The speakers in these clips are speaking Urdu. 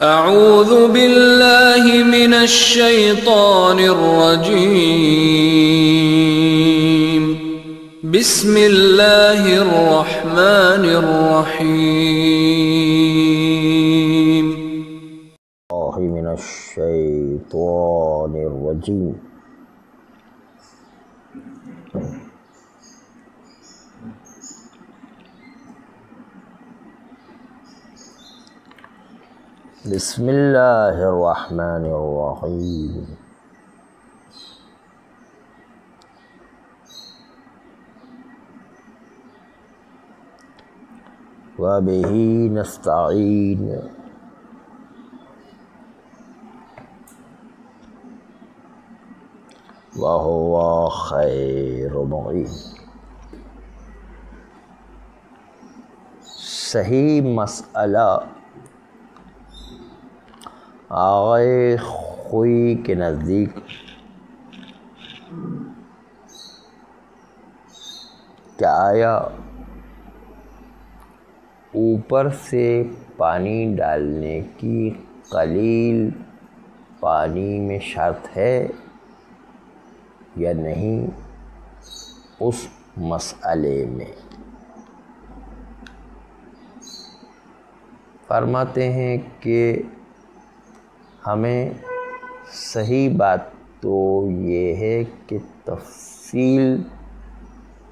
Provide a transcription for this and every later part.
اعوذ باللہ من الشیطان الرجیم بسم اللہ الرحمن الرحیم من الشیطان الرجیم بسم اللہ الرحمن الرحیم وبہ نستعین وہو خیر معین۔ صحیح مسئلہ آغا خوئی کے نزدیک کہ آیا اوپر سے پانی ڈالنے کی قلیل پانی میں شرط ہے یا نہیں، اس مسئلے میں فرماتے ہیں کہ ہمیں صحیح بات تو یہ ہے کہ تفصیل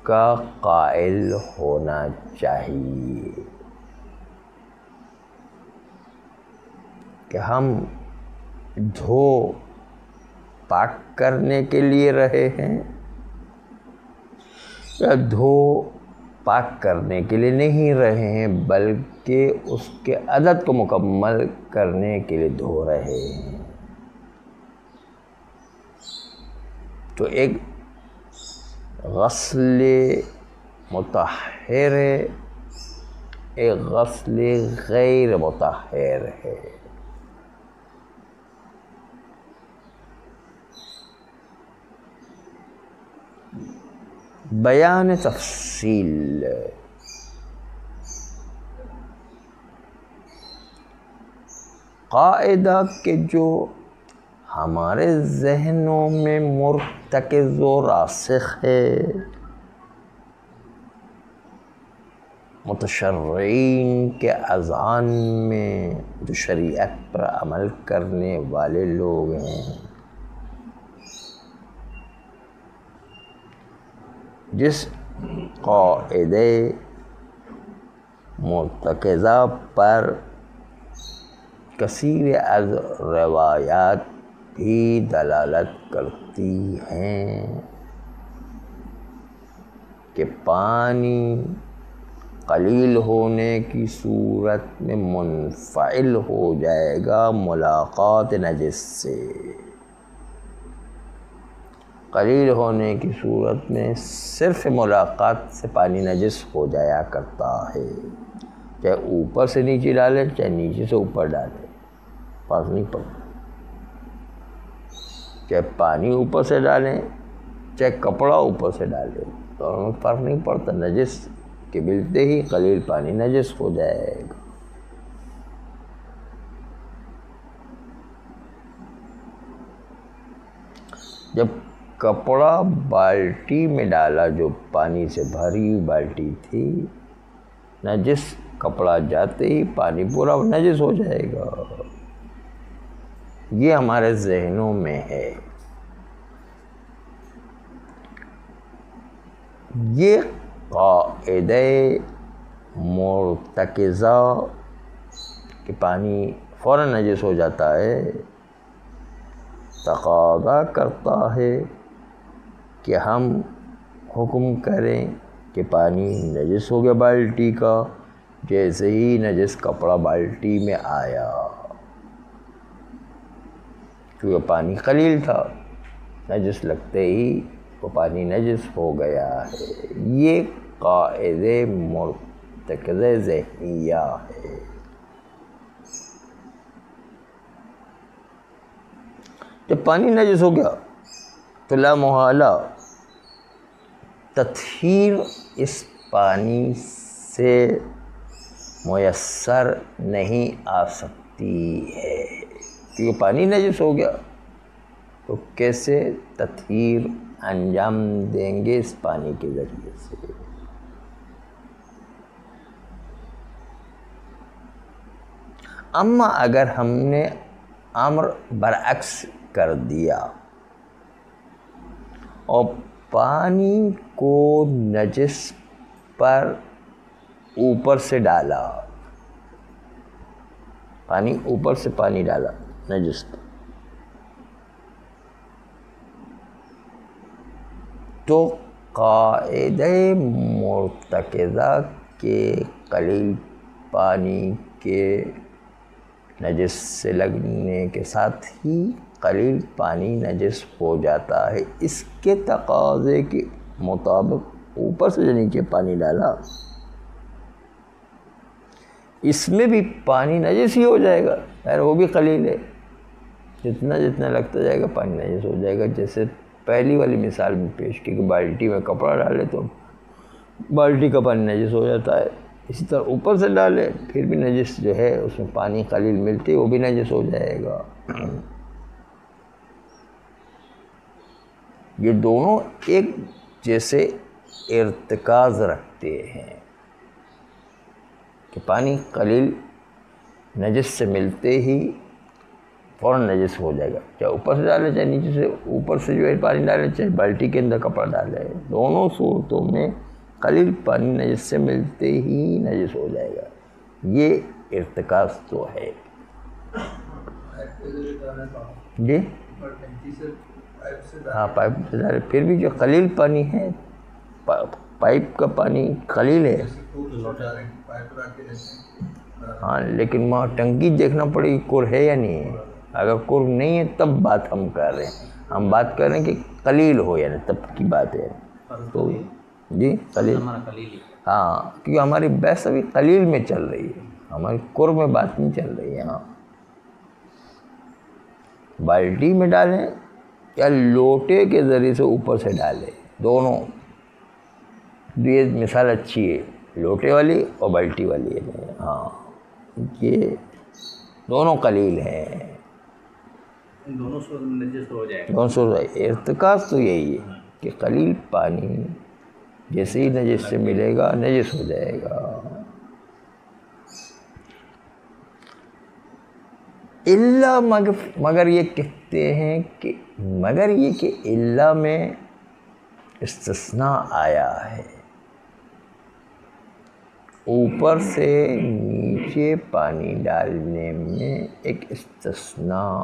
کا قائل ہونا چاہیے کہ ہم دھو پاک کرنے کے لیے رہے ہیں یا دھو پاک کرنے کے لیے نہیں رہے ہیں، بلکہ اس کے عدد کو مکمل کرنے کے لیے دھو رہے ہیں۔ تو ایک غسل مطہر ہے، ایک غسل غیر مطہر ہے۔ بیان تفصیل قاعدہ کہ جو ہمارے ذہنوں میں مرتکز و راسخ ہے، متشرعین کے اذہان میں جو شریعت پر عمل کرنے والے لوگ ہیں، جس قاعدے مرتکزہ پر کثیر از روایات بھی دلالت کرتی ہیں کہ پانی قلیل ہونے کی صورت میں منفعل ہو جائے گا ملاقات نجس سے، قلیل ہونے کی صورت میں صرف ملاقات سے پانی نجس ہو جایا کرتا ہے، چاہے اوپر سے نیچے ڈالیں چاہے نیچے سے اوپر ڈالیں، فرق نہیں پڑتا، چاہے پانی اوپر سے ڈالیں چاہے کپڑا اوپر سے ڈالیں، دونوں میں فرق نہیں پڑتا، نجس کے ملتے ہی قلیل پانی نجس ہو جائے گا۔ جب کپڑا بالٹی میں ڈالا، جو پانی سے بھری بالٹی تھی، نجس کپڑا جاتے ہی پانی پورا نجس ہو جائے گا، یہ ہمارے ذہنوں میں ہے۔ یہ قاعدہ مرتکزہ کہ پانی فوراً نجس ہو جاتا ہے، تقاضا کرتا ہے کہ ہم حکم کریں کہ پانی نجس ہو گیا بالٹی کا، جیسے ہی نجس کپڑا بالٹی میں آیا، کیونکہ پانی قلیل تھا، نجس لگتے ہی وہ پانی نجس ہو گیا ہے۔ یہ قاعدے مرتکزہ ذہنیہ ہے۔ جب پانی نجس ہو گیا تو لا محالہ تطہیر اس پانی سے میسر نہیں آ سکتی۔ سکتی ہے، کیونکہ پانی نجس ہو گیا تو کیسے تطہیر انجام دیں گے اس پانی کے ذریعے سے۔ اما اگر ہم نے امر برعکس کر دیا اور پانی کو نجس پر اوپر سے ڈالا، پانی اوپر سے پانی ڈالا نجس پر، تو قاعدہ مرتکزہ کے قلیل پانی کے نجس سے لگنے کے ساتھ ہی قلیل پانی نجس ہو جاتا ہے۔ اس کے تقاضے کے مطابق اوپر سے جو نیچے پانی ڈالا اس میں بھی پانی نجس ہی ہو جائے گا، یار وہ بھی قلیل ہے، جتنا جتنا لگتا جائے گا پانی نجس ہو جائے گا۔ جیسے پہلی والی مثال میں پیش کی کہ بالٹی میں کپڑا ڈالے تو بالٹی کا پانی نجس ہو جاتا ہے، اسی طرح اوپر سے ڈالے پھر بھی نجس جو ہے اس میں پانی قلیل ملتی وہ بھی نجس ہو جائے گا۔ یہ دونوں ایک جیسے ارتکاز رکھتے ہیں کہ پانی قلیل نجس سے ملتے ہی فوراً نجس ہو جائے گا، چاہے اوپر سے ڈالے چاہے نیچے سے، اوپر سے جو ہے پانی ڈالے چاہے بالٹی کے اندر کپڑا ڈالے، دونوں صورتوں میں قلیل پانی نجس سے ملتے ہی نجس ہو جائے گا۔ یہ ارتکاز تو ہے جی، ہاں پائپ سے ڈالے پھر بھی جو قلیل پانی ہے، پائپ کا پانی قلیل ہے، ہاں لیکن وہاں ٹنکی دیکھنا پڑے گی کر ہے یا نہیں ہے، اگر کر نہیں ہے تب بات ہم کر رہے ہیں، ہم بات کر رہے ہیں کہ قلیل ہو یا نہیں، تب کی بات ہے تو جی قلیل، ہاں کیونکہ ہماری بحث ابھی قلیل میں چل رہی ہے، ہماری کر میں بات نہیں چل رہی ہے۔ ہاں بالٹی میں ڈالیں یا لوٹے کے ذریعے سے اوپر سے ڈالیں، دونوں، یہ مثال اچھی ہے لوٹے والی اور بالٹی والی ہے، ہاں یہ دونوں قلیل ہیں، دونوں صورت میں نجس ہو جائے گا۔ دونوں صورت ارتکاز تو یہی ہے کہ قلیل پانی جیسے ہی نجس سے ملے گا نجس ہو جائے گا۔ الا مگر یہ کہتے ہیں کہ مگر یہ کہ الا میں استثناء آیا ہے، اوپر سے نیچے پانی ڈالنے میں ایک استثناء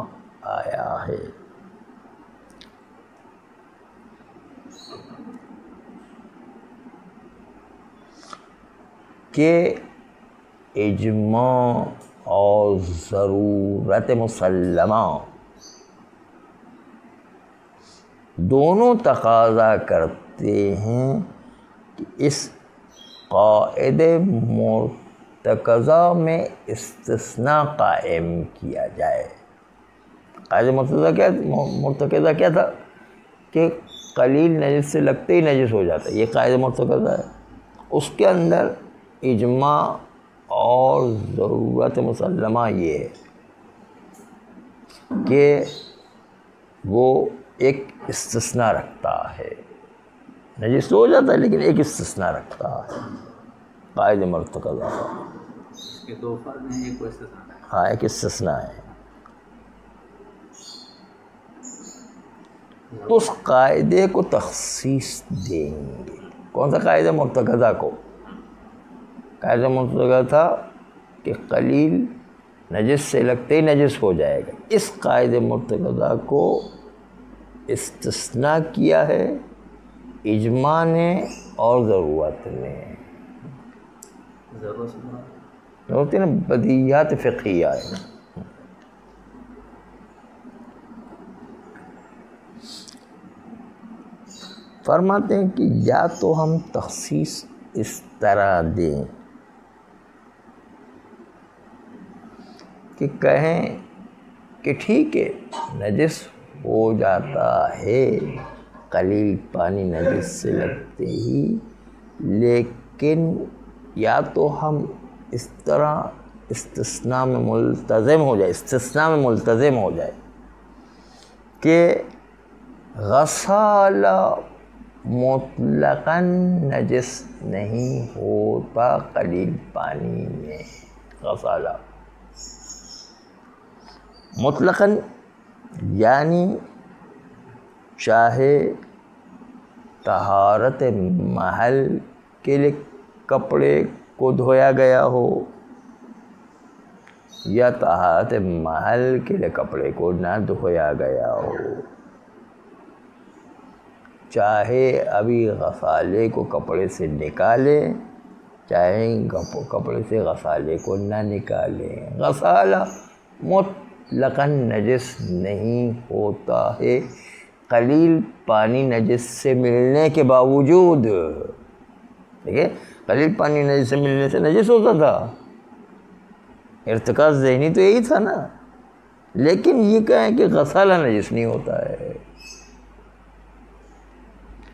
آیا ہے۔ کہ اجماع اور ضرورت مسلمہ دونوں تقاضا کرتے ہیں کہ اس قاعدہ مرتکزہ میں استثناء قائم کیا جائے۔ قاعدہ مرتکزہ کیا تھا کہ قلیل نجس سے لگتے ہی نجس ہو جاتا ہے، یہ قاعدہ مرتکزہ ہے، اس کے اندر اجماع اور ضرورت مسلمہ یہ ہے کہ وہ ایک استثناء رکھتا ہے، نجس ہو جاتا ہے لیکن ایک استثناء رکھتا ہے قاعدہ مرتکزہ، اس کے دو فرض ہیں، ایک استثناء ہے، ہاں ایک استثناء ہے۔ تو اس قاعدے کو تخصیص دیں گے، کون سا قاعدہ مرتکزہ کو؟ قاعدہ مرتکزہ تھا کہ قلیل نجس سے لگتے ہی نجس ہو جائے گا، اس قاعدہ مرتکزہ کو استثناء کیا ہے اجماع نے اور ضرورت نے۔ ضرورت نا بدیہیات فقہیہ ہے، فرماتے ہیں کہ یا تو ہم تخصیص اس طرح دیں کہ کہیں کہ ٹھیک ہے نجس ہو جاتا ہے، قلیل پانی نجس سے لگتے ہی، لیکن یا تو ہم اس طرح استثناء میں ملتزم ہو جائے کہ غسالہ مطلقاً نجس نہیں ہوتا قلیل پانی میں. غسالہ مطلقاً یعنی چاہے طہارت محل کے لیے کپڑے کو دھویا گیا ہو یا طہارت محل کے لیے کپڑے کو نہ دھویا گیا ہو، چاہے ابھی غسالے کو کپڑے سے نکالے چاہے کپڑے سے غسالے کو نہ نکالے، غسالہ مطلقاً نجس نہیں ہوتا ہے قلیل پانی نجس سے ملنے کے باوجود. دیکھیں قلیل پانی نجس سے ملنے سے نجس ہوتا تھا، ارتکاز ذہنی تو یہی تھا نا، لیکن یہ کہیں کہ غسالہ نجس نہیں ہوتا ہے،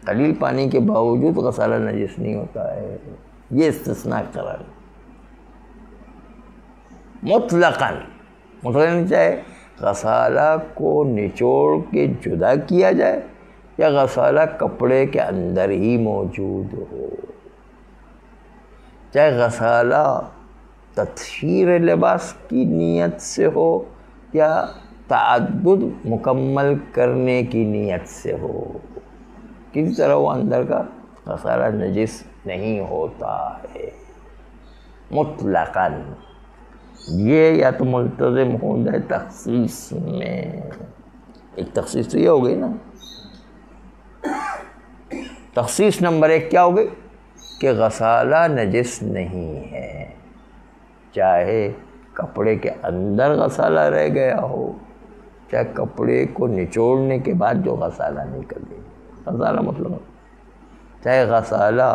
قلیل پانی کے باوجود غسالہ نجس نہیں ہوتا ہے. یہ استثناء قرار مطلقاً چاہے غسالہ کو نچوڑ کے جدا کیا جائے یا غسالہ کپڑے کے اندر ہی موجود ہو، چاہے غسالہ تطہیر لباس کی نیت سے ہو یا تعدد مکمل کرنے کی نیت سے ہو، کسی طرح وہ اندر کا غسالہ نجس نہیں ہوتا ہے مطلقاً. یہ یا تو ملتزم ہو جائے تخصیص میں، ایک تخصیص تو یہ ہو گئی نا. تخصیص نمبر 1 کیا ہو گئی کہ غسالہ نجس نہیں ہے، چاہے کپڑے کے اندر غسالہ رہ گیا ہو چاہے کپڑے کو نچوڑنے کے بعد جو غسالہ نکلے. غسالہ مطلب چاہے غسالہ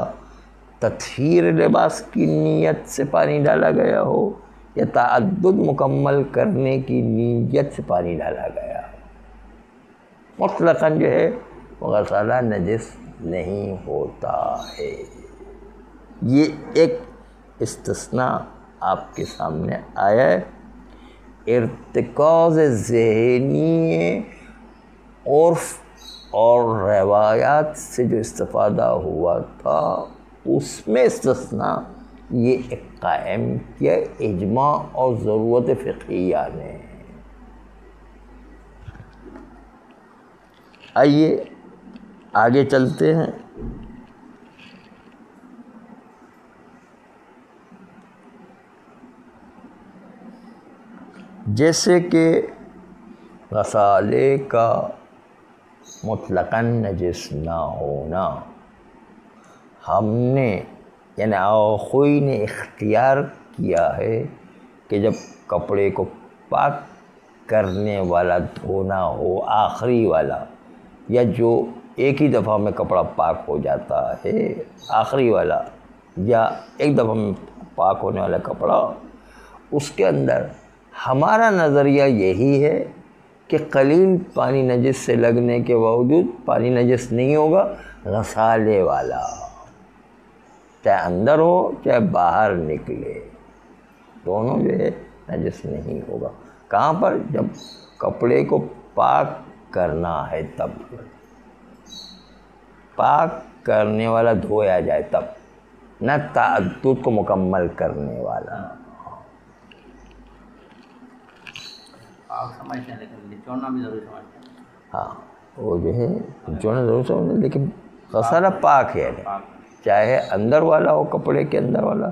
تطہیر لباس کی نیت سے پانی ڈالا گیا ہو یا تعدد مکمل کرنے کی نیت سے پانی ڈالا گیا ہو، مطلقاً جو ہے وہ غسالہ نجس نہیں ہوتا ہے. یہ ایک استثناء آپ کے سامنے آیا ہے. ارتکاز ذہنی عرف اور روایات سے جو استفادہ ہوا تھا اس میں استثناء یہ ایک قائم کیا اجماع اور ضرورت فقہیہ نے. آئیے آگے چلتے ہیں. جیسے کہ غسالے کا مطلقاً نجس نہ ہونا، ہم نے یعنی آخوئی نے اختیار کیا ہے کہ جب کپڑے کو پاک کرنے والا دھونا ہو آخری والا، یا جو ایک ہی دفعہ میں کپڑا پاک ہو جاتا ہے آخری والا، یا ایک دفعہ میں پاک ہونے والا کپڑا، اس کے اندر ہمارا نظریہ یہی ہے کہ قلیل پانی نجس سے لگنے کے باوجود پانی نجس نہیں ہوگا. غسالے والا چاہے اندر ہو چاہے باہر نکلے دونوں جو ہے نجس نہیں ہوگا. کہاں پر؟ جب کپڑے کو پاک کرنا ہے تب، پاک کرنے والا دھویا جائے تب، نہ تعدد کو مکمل کرنے والا. آپ سمجھتے ہیں لیکن نچوڑنا بھی ضروری سمجھتے ہیں. ہاں وہ جو ہے نچوڑنا ضرور سمجھتے ہیں، لیکن غسالہ پاک ہے، چاہے اندر والا ہو کپڑے کے اندر والا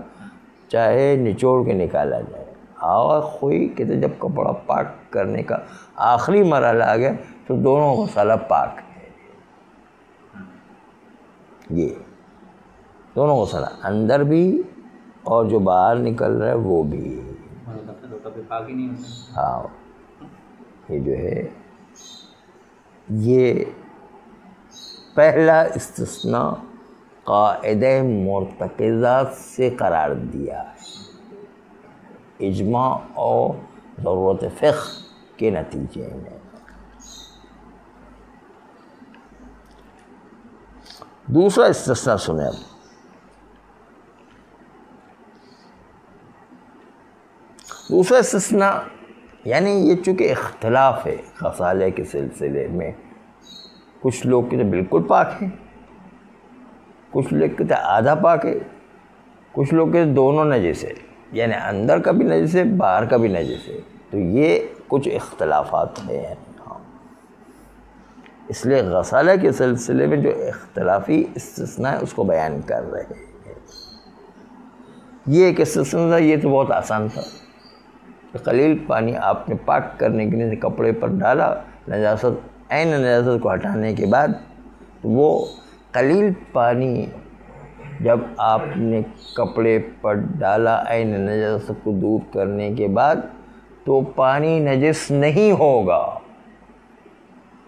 چاہے نچوڑ کے نکالا جائے. اور کوئی کہتے جب کپڑا پاک کرنے کا آخری مرحلہ آ گیا تو دونوں غسالہ پاک ہے. یہ دونوں غسالہ اندر بھی اور جو باہر نکل رہا ہے وہ بھی. پاک ہی نہیں ہوتا. ہاں یہ جو ہے یہ پہلا استثناء قاعدہ مرتکزہ سے قرار دیا ہے اجماع اور ضرورت فقہ کے نتیجے میں. دوسرا استثناء سنیں اب. دوسرا استثناء یعنی یہ چونکہ اختلاف ہے غسالے کے سلسلے میں، کچھ لوگ کہتے بالکل پاک ہیں، کچھ لوگ کہتے آدھا پاک ہے، کچھ لوگ کہتے دونوں نجس ہے، یعنی اندر کا بھی نجس ہے باہر کا بھی نجس ہے، تو یہ کچھ اختلافات ہیں۔ اس لیے غسالہ کے سلسلے میں جو اختلافی استثناء ہے اس کو بیان کر رہے ہیں۔ یہ ایک استثناء تھا، یہ تو بہت آسان تھا، قلیل پانی آپ نے پاک کرنے کے لیے کپڑے پر ڈالا، نجاست عین نجاست کو ہٹانے کے بعد وہ قلیل پانی جب آپ نے کپڑے پر ڈالا عین نجاست کو دور کرنے کے بعد تو پانی نجس نہیں ہوگا،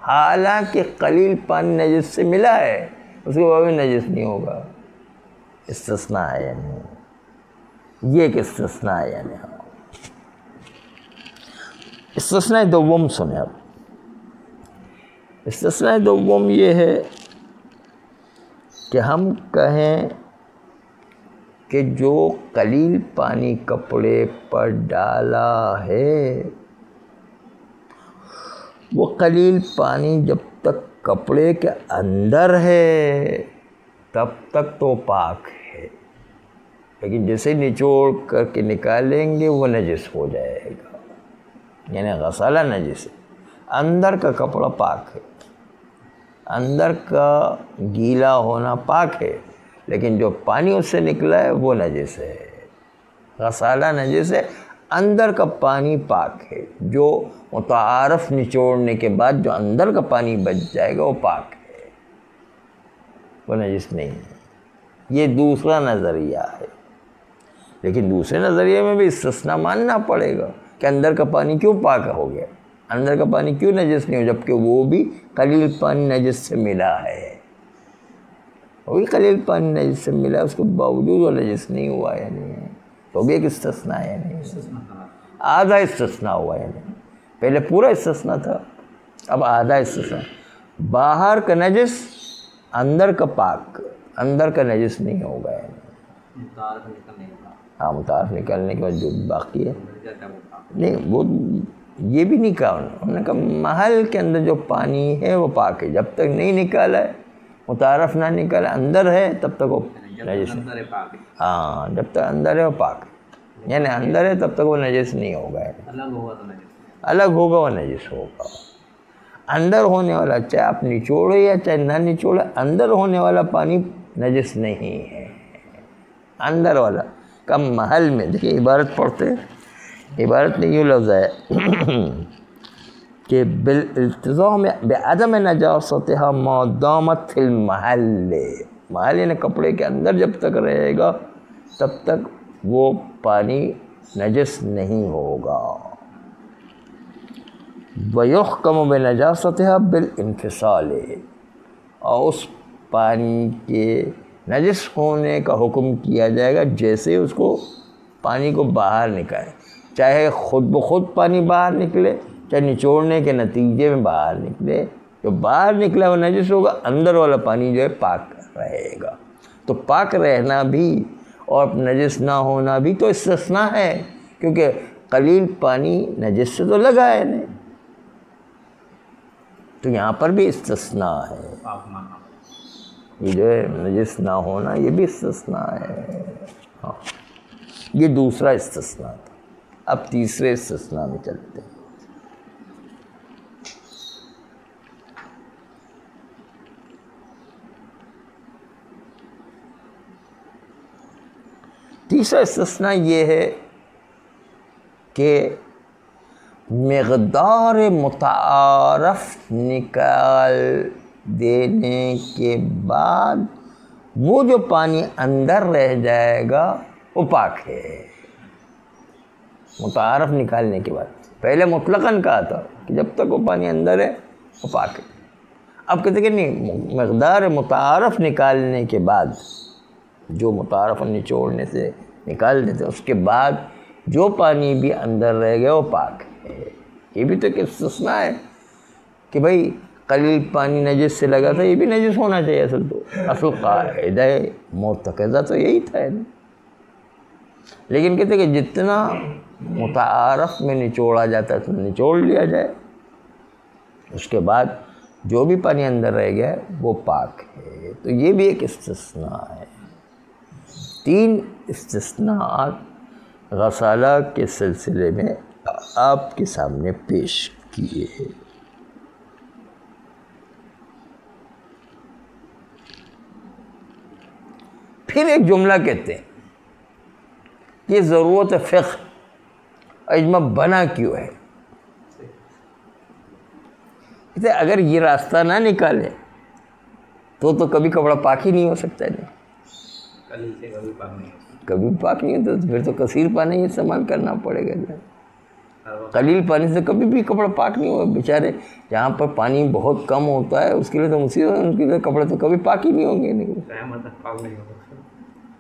حالانکہ قلیل پانی نجس سے ملا ہے اس کے بعد بھی نجس نہیں ہوگا۔ استثناء ہے یعنی یہ ایک استثناء ہے یعنی استثناء دوم سنیں اب۔ استثناء دوم یہ ہے کہ ہم کہیں کہ جو قلیل پانی کپڑے پر ڈالا ہے وہ قلیل پانی جب تک کپڑے کے اندر ہے تب تک تو پاک ہے، لیکن جیسے نچوڑ کر کے نکالیں گے وہ نجس ہو جائے گا، یعنی غسالہ نجس ہے، اندر کا کپڑا پاک ہے، اندر کا گیلا ہونا پاک ہے، لیکن جو پانی اس سے نکلا ہے وہ نجس ہے، غسالہ نجس ہے، اندر کا پانی پاک ہے، جو متعارف نچوڑنے کے بعد جو اندر کا پانی بچ جائے گا وہ پاک ہے، وہ نجس نہیں ہے۔ یہ دوسرا نظریہ ہے، لیکن دوسرے نظریے میں بھی استثناء ماننا پڑے گا کہ اندر کا پانی کیوں پاک ہو گیا، اندر کا پانی کیوں نجس نہیں ہو، جبکہ وہ بھی قلیل پانی نجس سے ملا ہے، وہی قلیل پانی نجس سے ملا، اس کے باوجود وہ نجس نہیں ہوا یعنی تو بھی ایک استثناء ہے، یعنی آدھا استثناء ہوا، یعنی پہلے پورا استثناء تھا اب آدھا استثناء، باہر کا نجس اندر کا پاک، اندر کا نجس نہیں ہوگا یعنی ہاں متعارف نکالنے کے بعد جو باقی ہے نہیں، وہ یہ بھی نہیں کہا انہوں نے کہا محل کے اندر جو پانی ہے وہ پاک ہے، جب تک نہیں نکالا ہے متعارف نہ نکالا اندر ہے تب تک وہ نجس ہے، ہاں جب تک اندر ہے وہ پاک ہے، یعنی اندر ہے تب تک وہ نجس نہیں ہوگا، الگ ہوگا وہ نجس ہوگا۔ اندر ہونے والا چاہے آپ نچوڑے یا چاہے نہ نچوڑے، اندر ہونے والا پانی نجس نہیں ہے، اندر والا کم محل میں دیکھیں عبارت پڑھتے ہیں، عبارت میں یوں لفظ ہے کہ بالالتزام بعدم نجاستها ما دامت فی المحل، محل یعنی کپڑے کے اندر جب تک رہے گا تب تک وہ پانی نجس نہیں ہوگا۔ وَيُحْكَمُ بِنَجَاسَتِهَا بِالْانْفِصَالِ، اور اس پانی کے نجس ہونے کا حکم کیا جائے گا جیسے اس کو پانی کو باہر نکالے، چاہے خود بخود پانی باہر نکلے چاہے نچوڑنے کے نتیجے میں باہر نکلے، جو باہر نکلا وہ نجس ہوگا، اندر والا پانی جو ہے پاک رہے گا۔ تو پاک رہنا بھی اور نجس نہ ہونا بھی تو استثناء ہے، کیونکہ قلیل پانی نجس سے تو لگا ہے نہیں، تو یہاں پر بھی استثناء ہے، یہ جو ہے نجس نہ ہونا یہ بھی استثناء ہے، ہاں یہ دوسرا استثناء تھا۔ اب تیسرے استثناء میں چلتے ہیں۔ تیسرا استثناء یہ ہے کہ مقدار متعارف نکال دینے کے بعد وہ جو پانی اندر رہ جائے گا وہ پاک ہے، متعارف نکالنے کے بعد۔ پہلے مطلقاً کہا تھا کہ جب تک وہ پانی اندر ہے وہ پاک ہے، اب کہتے کہ نہیں، مقدار متعارف نکالنے کے بعد، جو متعارف نچوڑنے سے نکال دیتے اس کے بعد جو پانی بھی اندر رہ گیا وہ پاک ہے۔ یہ بھی تو ایک استثناء ہے کہ بھائی قلیل پانی نجس سے لگا تھا، یہ بھی نجس ہونا چاہیے، اصل قاعدہ مرتکزہ تو یہی تھا، لیکن کہتے کہ جتنا متعارف میں نچوڑا جاتا ہے تو نچوڑ لیا جائے، اس کے بعد جو بھی پانی اندر رہ گیا وہ پاک ہے۔ تو یہ بھی ایک استثناء ہے۔ 3 استثناءات غسالہ کے سلسلے میں آپ کے سامنے پیش کیے ہیں۔ پھر ایک جملہ کہتے ہیں، یہ ضرورت فقہ اجماع بنا کیوں ہے؟ کہتے ہیں اگر یہ راستہ نہ نکالے تو کبھی کپڑا پاک ہی نہیں ہو سکتا ہے، کبھی پاک نہیں ہوتا، تو پھر تو کثیر پانی استعمال کرنا پڑے گا۔ قلیل پانی سے کبھی بھی کپڑا پاک نہیں ہوگا۔ بیچارے جہاں پر پانی بہت کم ہوتا ہے اس کے لیے تو مصیبت ہے، ان کے لیے کپڑے تو کبھی پاک ہی نہیں ہوں گے،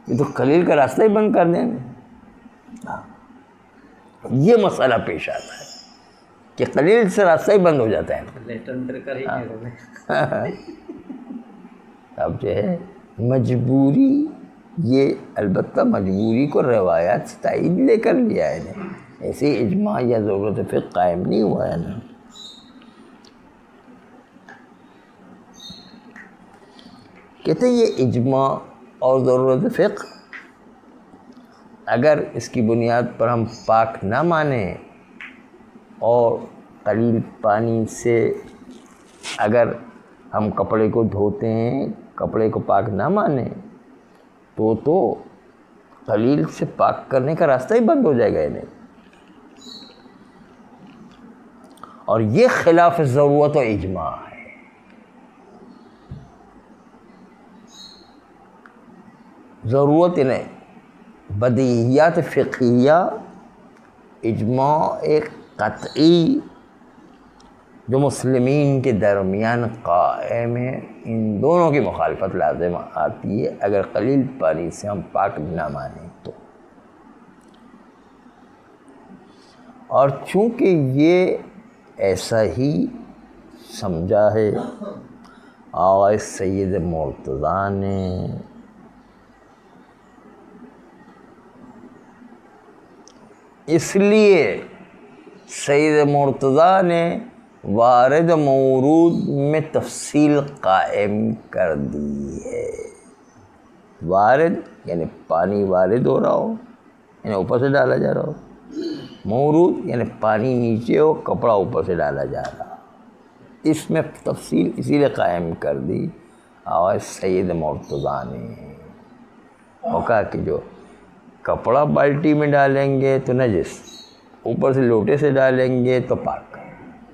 یہ تو قلیل کا راستہ ہی بند کر دیں۔ یہ مسئلہ پیش آتا ہے کہ قلیل سے راستہ ہی بند ہو جاتا ہے۔ اب جو ہے مجبوری، یہ البتہ مجبوری کو روایات سے تائید لے کر لیا ہے نا، ایسے اجماع یا ضرورت فقہ قائم نہیں ہوا ہے نا۔ کہتے ہیں یہ اجماع اور ضرورت فقہ اگر اس کی بنیاد پر ہم پاک نہ مانیں اور قلیل پانی سے اگر ہم کپڑے کو دھوتے ہیں، کپڑے کو پاک نہ مانیں تو قلیل سے پاک کرنے کا راستہ ہی بند ہو جائے گا انہیں، اور یہ خلاف ضرورت و اجماع ہے۔ ضرورت انہیں بدیہیات فقہیہ، اجماع ایک قطعی جو مسلمین کے درمیان قائم ہے، ان دونوں کی مخالفت لازم آتی ہے اگر قلیل پانی سے ہم پاک نہ مانیں تو۔ اور چونکہ یہ ایسا ہی سمجھا ہے آقا سید مرتضیٰ نے، اس لیے سید مرتضیٰ نے وارد مورود میں تفصیل قائم کر دی ہے۔ وارد یعنی پانی وارد ہو رہا ہو، یعنی اوپر سے ڈالا جا رہا ہو، مورود یعنی پانی نیچے ہو، کپڑا اوپر سے ڈالا جا رہا، اس میں تفصیل اسی لیے قائم کر دی آقا سید مرتضیٰ نے۔ اور کہا کہ جو کپڑا بالٹی میں ڈالیں گے تو نجس، اوپر سے لوٹے سے ڈالیں گے تو پاک۔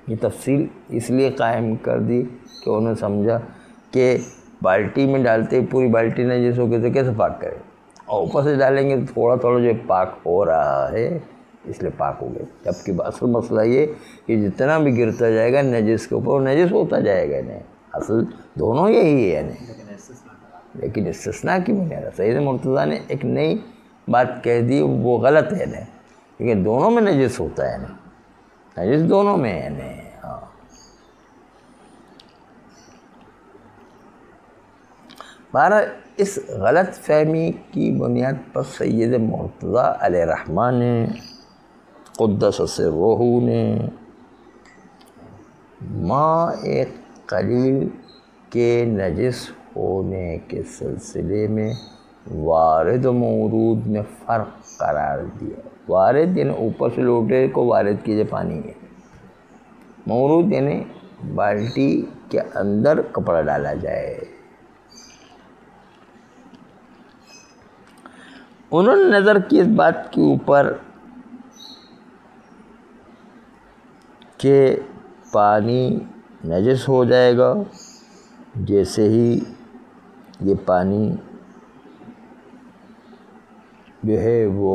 یہ تفصیل اس لیے قائم کر دی کہ انہوں نے سمجھا کہ بالٹی میں ڈالتے پوری بالٹی نجس ہو گئی تو کیسے پاک کرے، اور اوپر سے ڈالیں گے تو تھوڑا تھوڑا جو پاک ہو رہا ہے اس لیے پاک ہو گئے۔ جبکہ اصل مسئلہ یہ کہ جتنا بھی گرتا جائے گا نجس کے اوپر وہ نجس ہوتا جائے گا، نہیں اصل دونوں یہی ہے نہیں، لیکن استثناء کی بنیاد سید مرتضیٰ نے ایک نئی بات کہہ دی، وہ غلط ہے نہیں، لیکن دونوں میں نجس ہوتا ہے نہیں، نجس دونوں میں ہے نہیں۔ ہاں بہرحال اس غلط فہمی کی بنیاد پر سید مرتضیٰ علیہ الرحمہ نے قدس سرہ نے ماء قلیل کے نجس ہونے کے سلسلے میں وارد و مورود میں فرق قرار دیا۔ وارد یعنی اوپر سے لوٹے کو وارد کیجئے پانی ہے، مورود یعنی بالٹی کے اندر کپڑا ڈالا جائے۔ انہوں نے نظر کی اس بات کے اوپر کہ پانی نجس ہو جائے گا جیسے ہی یہ پانی جو ہے وہ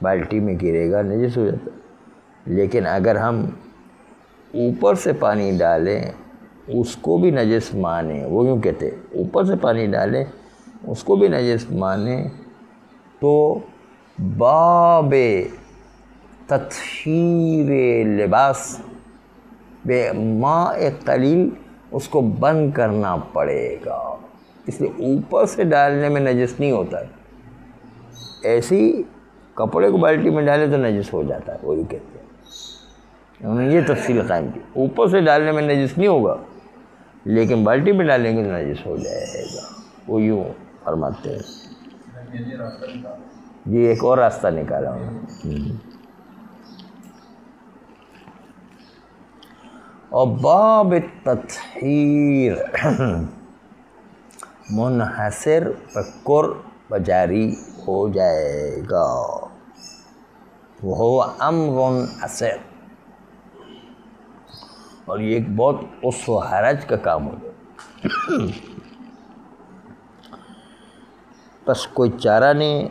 بالٹی میں گرے گا نجس ہو جاتا ہے، لیکن اگر ہم اوپر سے پانی ڈالیں اس کو بھی نجس مانیں، وہ یوں کہتے اوپر سے پانی ڈالیں اس کو بھی نجس مانیں تو باب تطہیر لباس بے ماء قلیل اس کو بند کرنا پڑے گا، اس لیے اوپر سے ڈالنے میں نجس نہیں ہوتا ہے۔ ایسی کپڑے کو بالٹی میں ڈالے تو نجس ہو جاتا ہے، وہی کہتے ہیں، انہوں نے یہ تفصیل قائم کی، اوپر سے ڈالنے میں نجس نہیں ہوگا لیکن بالٹی میں ڈالیں گے تو نجس ہو جائے گا، وہ یوں فرماتے ہیں۔ جی ایک اور راستہ نکالا ہوں۔ اور باب تطہیر منحصر پر جاری ہو جائے گا، وہ امر اثر، اور یہ ایک بہت اس و حرج کا کام ہو جائے۔ بس کوئی چارہ نہیں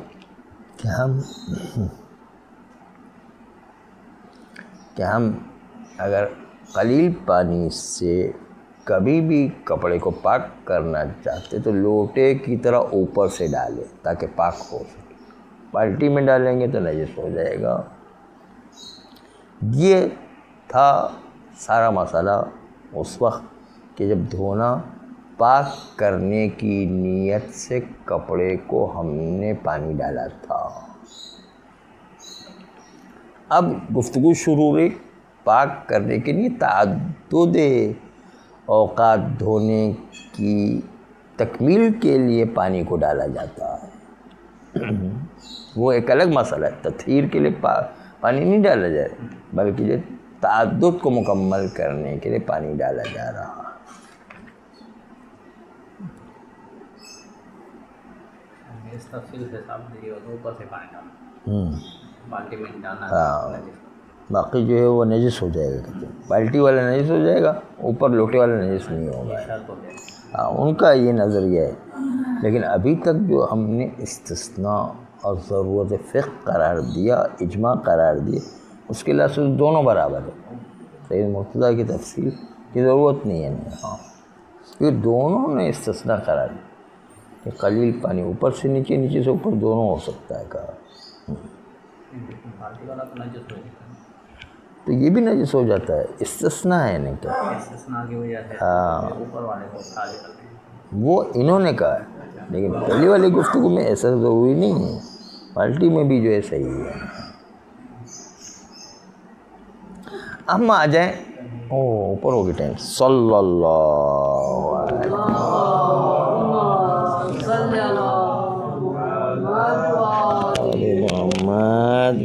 کہ ہم اگر قلیل پانی سے کبھی بھی کپڑے کو پاک کرنا چاہتے تو لوٹے کی طرح اوپر سے ڈالیں تاکہ پاک ہو سکے، بالٹی میں ڈالیں گے تو نجس ہو جائے گا۔ یہ تھا سارا مسئلہ اس وقت کہ جب دھونا پاک کرنے کی نیت سے کپڑے کو ہم نے پانی ڈالا تھا۔ اب گفتگو شروع ہوئی پاک کرنے کے لیے تعدد اوقات دھونے کی تکمیل کے لیے پانی کو ڈالا جاتا ہے، وہ ایک الگ مسئلہ ہے۔ تطہیر کے لیے پانی نہیں ڈالا جائے بلکہ یہ تعدد کو مکمل کرنے کے لیے پانی ڈالا جا رہا ہے۔ اس تفصیل سے صاحب دیجیے گا تو اوپر سے پانی ڈالنا، بالٹی میں ڈالنا، ہاں باقی جو ہے وہ نجس ہو جائے گا، کہتے ہیں بالٹی والا نجس ہو جائے گا، اوپر لوٹے والا نجس نہیں ہوگا۔ ہاں ان کا یہ نظریہ ہے، لیکن ابھی تک جو ہم نے استثناء اور ضرورت فقہ قرار دیا، اجماع قرار دیا، اس کے لحاظ سے دونوں برابر ہے۔ سید مرتضیٰ کی تفصیل کی ضرورت نہیں ہے، ہاں یہ دونوں نے استثناء قرار دیا کہ قلیل پانی اوپر سے نیچے، نیچے سے اوپر دونوں ہو سکتا ہے کہا۔ بالٹی والا تو نجس ہو جاتا ہے، تو یہ بھی نجس ہو جاتا ہے، استثناء ہے نہیں کیا؟ استثناء کی وجہ سے ہاں اوپر والے کو اٹھا دیتے ہیں۔ وہ انہوں نے کہا ہے، لیکن پہلی والی گفتگو میں ایسا ضروری نہیں ہے، بالٹی میں بھی جو ہے صحیح ہے۔ ہم آ جائیں اوپر ہوگی ٹائم، صلی اللہ علیہ محمد